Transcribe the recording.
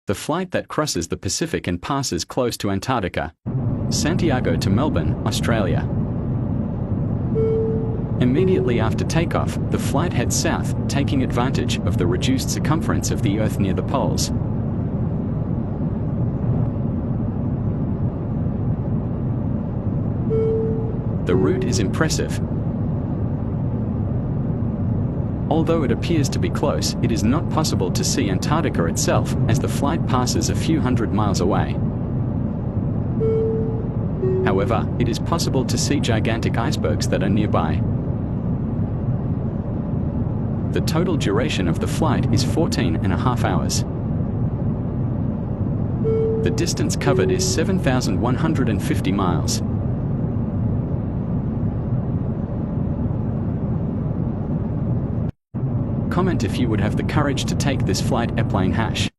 The flight that crosses the Pacific and passes close to Antarctica. Santiago to Melbourne, Australia. Immediately after takeoff, the flight heads south, taking advantage of the reduced circumference of the Earth near the poles. The route is impressive. Although it appears to be close, it is not possible to see Antarctica itself, as the flight passes a few hundred miles away. However, it is possible to see gigantic icebergs that are nearby. The total duration of the flight is 14.5 hours. The distance covered is 7,150 miles. Comment if you would have the courage to take this flight. Airplane #.